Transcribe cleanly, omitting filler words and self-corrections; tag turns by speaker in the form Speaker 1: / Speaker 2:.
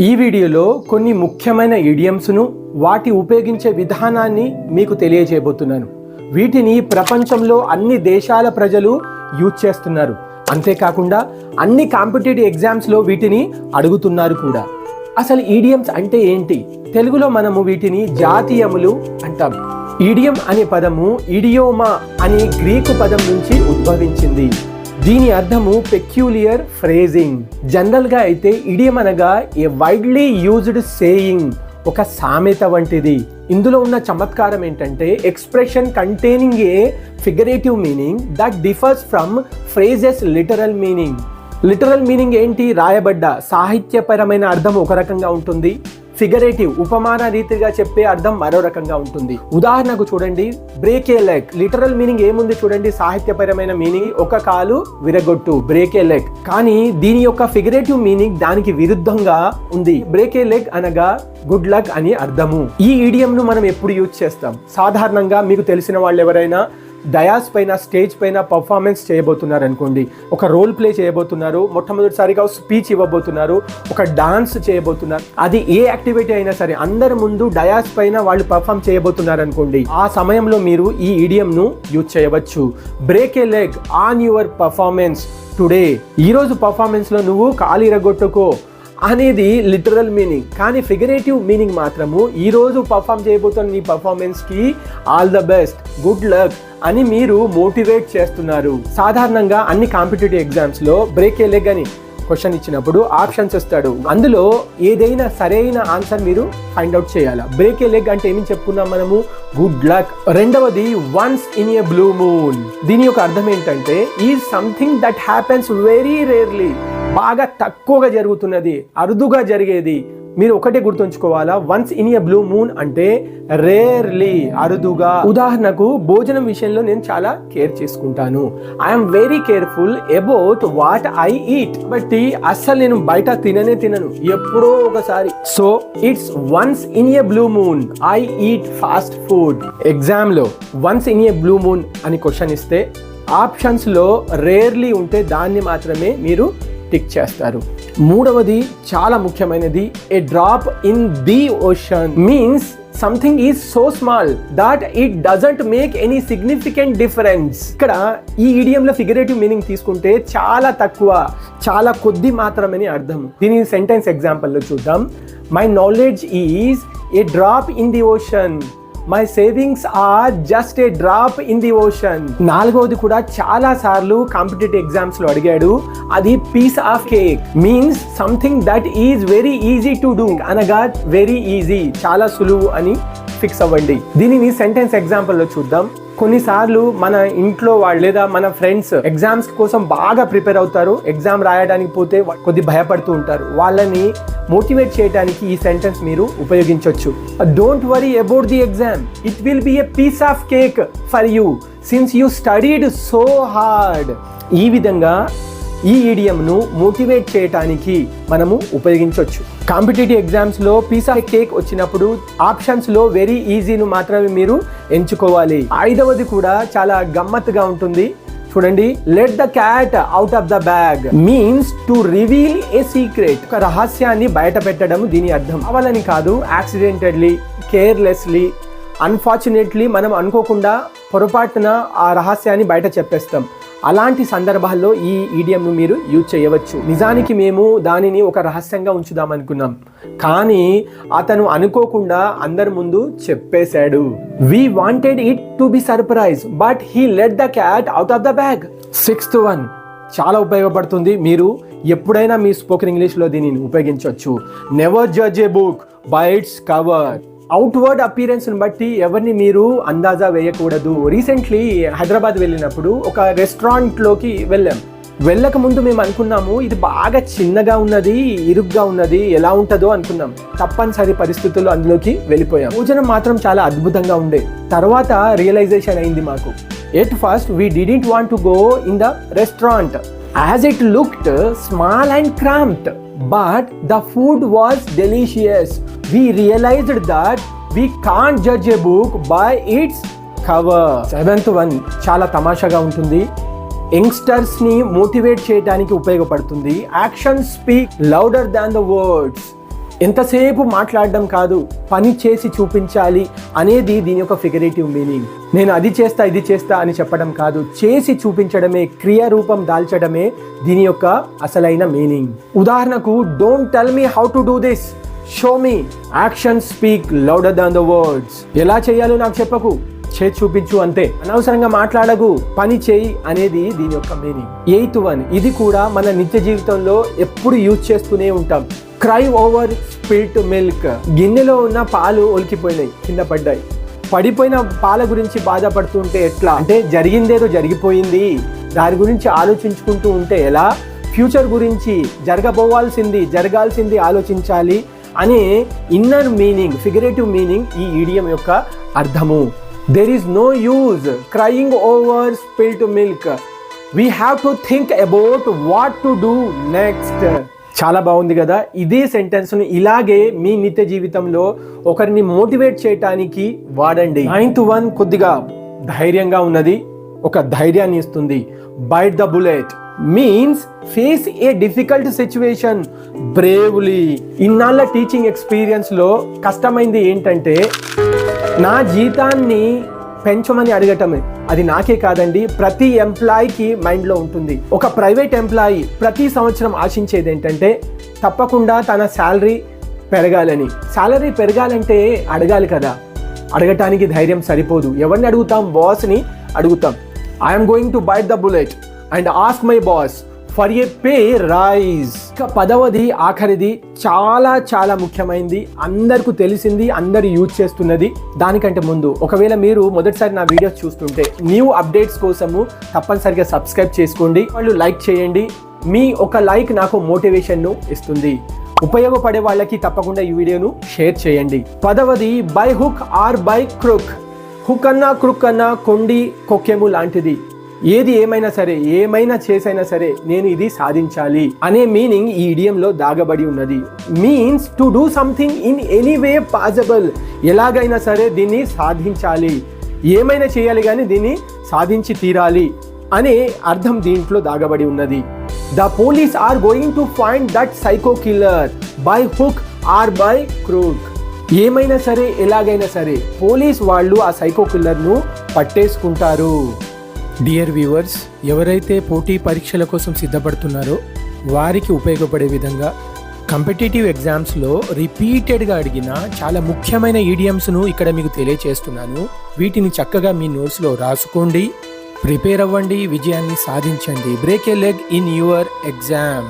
Speaker 1: ఈ వీడియోలో కొన్ని ముఖ్యమైన ఇడియమ్స్ను వాటి ఉపయోగించే విధానాన్ని మీకు తెలియజేయబోతున్నాను. వీటిని ప్రపంచంలో అన్ని దేశాల ప్రజలు యూజ్ చేస్తున్నారు. అంతేకాకుండా అన్ని కాంపిటేటివ్ ఎగ్జామ్స్లో వీటిని అడుగుతున్నారు కూడా. అసలు ఈడియమ్స్ అంటే ఏంటి? తెలుగులో మనము వీటిని జాతీయములు అంటాం. ఈడియం అనే పదము ఇడియోమా అనే గ్రీకు పదం నుంచి ఉద్భవించింది. దీని అర్థము పెక్యూలియర్ ఫ్రేజింగ్. జనరల్గా అయితే ఇడియం అనగా ఏ వైడ్లీ యూజ్డ్ సేయింగ్, ఒక సామెత వంటిది. ఇందులో ఉన్న చమత్కారం ఏంటంటే expression containing A figurative meaning that differs from phrases literal meaning. Literal meaning ఏంటి? రాయబడ్డ సాహిత్యపరమైన అర్థం ఒక రకంగా ఉంటుంది, ఫిగరేటివ్ ఉపమాన రీతిగా చెప్పే అర్థం మరో రకంగా ఉంటుంది. ఉదాహరణకు చూడండి, break a leg. Literal meaning ఏముంది చూడండి, సాహిత్యపరమైన మీనింగ్ ఒక కాలు విరగొట్టు, బ్రేక్ ఏ లెగ్. కానీ దీని యొక్క ఫిగరేటివ్ మీనింగ్ దానికి విరుద్ధంగా ఉంది. బ్రేక్ ఏ లెగ్ అనగా గుడ్ లక్ అని అర్థము. ఈ ఈడియం ను మనం ఎప్పుడు యూజ్ చేస్తాం? సాధారణంగా మీకు తెలిసిన వాళ్ళు ఎవరైనా డయాస్ పైన, స్టేజ్ పైన పర్ఫార్మెన్స్ చేయబోతున్నారు అనుకోండి, ఒక రోల్ ప్లే చేయబోతున్నారు, మొట్టమొదటిసారిగా స్పీచ్ ఇవ్వబోతున్నారు, ఒక డాన్స్ చేయబోతున్నారు, అది ఏ యాక్టివిటీ అయినా సరే అందరి ముందు డయాస్ పైన వాళ్ళు పర్ఫార్మ్ చేయబోతున్నారు అనుకోండి, ఆ సమయంలో మీరు ఈ ఈడియం ను యూజ్ చేయవచ్చు. Break a leg on your performance today. ఈరోజు పర్ఫార్మెన్స్ లో నువ్వు కాలు ఇరగొట్టుకో అనేది లిటరల్ మీనింగ్. కానీ ఫిగరేటివ్ మీనింగ్ మాత్రము ఈరోజు పర్ఫామ్ చేయబోతున్న నీ పర్ఫార్మెన్స్కి all the best, good luck అని మీరు మోటివేట్ చేస్తున్నారు. సాధారణంగా అన్ని కాంపిటేటివ్ ఎగ్జామ్స్లో బ్రేక్ ఏ లెగ్ అని క్వశ్చన్ ఇచ్చినప్పుడు ఆప్షన్స్ ఇస్తాడు. అందులో ఏదైనా సరైన ఆన్సర్ మీరు ఫైండ్ అవుట్ చేయాలి. బ్రేక్ ఏ లెగ్ అంటే ఏమి చెప్పుకున్నాం మనము? Good luck. రెండవది once in a blue moon. దీని యొక్క అర్థం ఏంటంటే is something that happens very rarely. బాగా తక్కువగా జరుగుతున్నది, అరుదుగా జరిగేది. మీరు ఒకటే గుర్తుంచుకోవాలా, once in a blue moon అంటే రేర్లీ, అరుదుగా. ఉదాహరణకు భోజనం విషయంలో నేను చాలా కేర్ చేసుకుంటాను. I'm very careful about what I eat. బట్టి అస్సలు నేను బయట తినను, ఎప్పుడో ఒకసారి. So it's once in a blue moon I eat fast food. Exam లో once in a blue moon అని క్వశ్చన్ ఇస్తే ఆప్షన్స్ లో రేర్లీ ఉంటే దాన్ని మాత్రమే మీరు టిక్ చేస్తారు. మూడవది చాలా ముఖ్యమైనది, a drop in the ocean means something is so small that it doesn't make any significant difference. ఇక్కడ ఈ ఈడియంలో ఫిగరేటివ్ మీనింగ్ తీసుకుంటే చాలా తక్కువ, చాలా కొద్ది మాత్రమని అర్థం. దీని సెంటెన్స్ ఎగ్జాంపుల్ లో చూద్దాం. My knowledge is a drop in the ocean. My savings are just a drop in the ocean. నాలుగవది కూడా చాలా సార్లు కాంపిటేటివ్ ఎగ్జామ్స్ లో అడిగాడు. అది piece of cake means something that is very easy to do అనగా వెరీ ఈజీ, చాలా సులువు అని ఫిక్స్ అవ్వండి. దీనిని సెంటెన్స్ ఎగ్జాంపుల్ లో చూద్దాం. కొన్నిసార్లు మన ఇంట్లో వాళ్ళు లేదా మన ఫ్రెండ్స్ ఎగ్జామ్స్ కోసం బాగా ప్రిపేర్ అవుతారు, ఎగ్జామ్ రాయడానికి పోతే కొద్ది భయపడుతూ ఉంటారు. వాళ్ళని మోటివేట్ చేయడానికి ఈ సెంటెన్స్ మీరు ఉపయోగించవచ్చు. Don't worry about the exam, it will be a piece of cake for you since you studied so hard. ఈ విధంగా ఈ ఈడియంను మోటివేట్ చేయడానికి మనము ఉపయోగించవచ్చు. కాంపిటేటివ్ ఎగ్జామ్స్లో పీస్ ఆఫ్ కేక్ వచ్చినప్పుడు ఆప్షన్స్లో వెరీ ఈజీను మాత్రమే మీరు ఎంచుకోవాలి. ఐదవది కూడా చాలా గమ్మత్తుగా ఉంటుంది. చూడండి, let the cat out of the bag means to reveal A secret. ఒక రహస్యాన్ని బయట పెట్టడం దీని అర్థం. కావాలని కాదు, యాక్సిడెంటల్లీ, కేర్లెస్లీ, అన్ఫార్చునేట్లీ మనం అనుకోకుండా పొరపాటున ఆ రహస్యాన్ని బయట చెప్పేస్తాం. అలాంటి సందర్భాల్లో ఈ ఈడియంను మీరు యూజ్ చేయవచ్చు. నిజానికి మేము దానిని ఒక రహస్యంగా ఉంచుదాం అనుకున్నాం, కానీ అతను అనుకోకుండా అందరి ముందు చెప్పేశాడు. We wanted it to be surprise, but he let the cat out of the bag. Sixth one చాలా ఉపయోగపడుతుంది. మీరు ఎప్పుడైనా మీ స్పోకెన్ ఇంగ్లీష్లో దీనిని ఉపయోగించవచ్చు. Never judge A book by its cover. Outward appearance బట్టి ఎవరిని మీరు అందాజా వేయకూడదు. రీసెంట్లీ హైదరాబాద్ వెళ్ళినప్పుడు ఒక రెస్టారెంట్లోకి వెళ్ళక ముందు మేము అనుకున్నాము ఇది బాగా చిన్నగా ఉన్నది, ఇరుగ్గా ఉన్నది, ఎలా ఉంటుందో అనుకున్నాం. తప్పనిసరి పరిస్థితుల్లో అందులోకి వెళ్ళిపోయాం. భోజనం మాత్రం చాలా అద్భుతంగా ఉండే. తర్వాత రియలైజేషన్ అయింది మాకు. At first we didn't want to go in the restaurant as it looked small and cramped, but the food was delicious. We realized that we can't judge a book by its cover. Seventh one చాలా తమాషాగా ఉంటుంది. యంగ్స్టర్స్ని motivate చేయడానికి ఉపయోగపడుతుంది. Action speak louder than the words. ఎంతసేపు మాట్లాడడం కాదు, పని చేసి చూపించాలి అనేది దీని యొక్క ఫిగరేటివ్ మీనింగ్. నేను అది చేస్తా ఇది చేస్తా అని చెప్పడం కాదు, చేసి చూపించడమే, క్రియారూపం దాల్చడమే దీని యొక్క అసలైన మీనింగ్. ఉదాహరణకు, don't tell me how to do this, show me. Action speak louder than the words. ఎలా చేయాలో నాకు చెప్పకు, చేసి చూపించు అంతే. అనవసరంగా మాట్లాడకు, పని చేయి అనేది దీని యొక్క మీనింగ్. 8th one, ఇది కూడా మన నిత్య జీవితంలో ఎప్పుడు యూజ్ చేస్తూనే ఉంటాం. Cry over spilt milk. గిన్నెలో ఉన్న పాలు ఒలికిపోయినాయి, కింద పడ్డాయి. పడిపోయిన పాల గురించి బాధపడుతుంటే ఎట్లా అంటే, జరిగిందేదో జరిగిపోయింది, దాని గురించి ఆలోచించుకుంటూ ఉంటే ఎలా? ఫ్యూచర్ గురించి, జరగాల్సింది ఆలోచించాలి అనే ఇన్నర్ మీనింగ్, ఫిగరేటివ్ మీనింగ్ ఈ ఈడియం యొక్క అర్థము. There is no use crying over spilt milk. We have to think about what to do next. చాలా బాగుంది కదా. ఇదే సెంటెన్స్ను ఇలాగే మీ నిత్య జీవితంలో ఒకరిని మోటివేట్ చేయటానికి వాడండి. 9th one కొద్దిగా ధైర్యంగా ఉన్నది, ఒక ధైర్యాన్ని ఇస్తుంది. Byte the bullet means face a difficult situation bravely. ఇన్నాళ్ళ టీచింగ్ ఎక్స్పీరియన్స్లో కష్టమైంది ఏంటంటే, నా జీతాన్ని పెంచమని అడగటమే. అది నాకే కాదండి, ప్రతి ఎంప్లాయీకి మైండ్లో ఉంటుంది. ఒక ప్రైవేట్ ఎంప్లాయీ ప్రతి సంవత్సరం ఆశించేది ఏంటంటే, తప్పకుండా తన శాలరీ పెరగాలని. శాలరీ పెరగాలంటే అడగాలి కదా, అడగటానికి ధైర్యం సరిపోదు. ఎవరిని అడుగుతాం? బాస్ని అడుగుతాం. I'm going to bite the bullet and ask my boss for a pay raise. ఇక 10వది ఆఖరిది చాలా చాలా ముఖ్యమైనది, అందరికీ తెలిసింది, అందరు యూజ్ చేస్తున్నది. దానికంటే ముందు, ఒకవేళ మీరు మొదటిసారి నా వీడియోస్ చూస్తుంటే న్యూ అప్డేట్స్ కోసము తప్పనిసరిగా సబ్స్క్రైబ్ చేసుకోండి. వాళ్ళు లైక్ చేయండి. మీ ఒక లైక్ నాకు మోటివేషన్ను ఇస్తుంది. ఉపయోగపడే వాళ్ళకి తప్పకుండా ఈ వీడియోను షేర్ చేయండి. 10వది by hook or by crook. Hook అన్నా క్రుక్ అన్నా కొండి కొక్కెము లాంటిది. ఏది ఏమైనా సరే, ఏమైనా చేసైనా సరే నేను ఇది సాధించాలి అనే మీనింగ్ ఈ ఇడియంలో దాగబడి ఉన్నది. Means to do something in any way possible. ఎలాగైనా సరే దీన్ని సాధించాలి, ఏమైనా చేయాలి కానీ దీన్ని సాధించి తీరాలి అనే అర్థం దీంట్లో దాగబడి ఉన్నది. The police are going to find that psycho killer by hook or by crook. ఏమైనా సరే, ఎలాగైనా సరే పోలీస్ వాళ్ళు ఆ సైకో కిల్లర్ను పట్టేసుకుంటారు. డియర్ వ్యూవర్స్, ఎవరైతే పోటీ పరీక్షల కోసం సిద్ధపడుతున్నారో వారికి ఉపయోగపడే విధంగా కాంపిటేటివ్ ఎగ్జామ్స్లో రిపీటెడ్గా అడిగిన చాలా ముఖ్యమైన ఈడియమ్స్ను ఇక్కడ మీకు తెలియచేస్తున్నాను. వీటిని చక్కగా మీ నోట్స్లో రాసుకోండి, ప్రిపేర్ అవ్వండి, విజయాన్ని సాధించండి. Break a leg in your exam.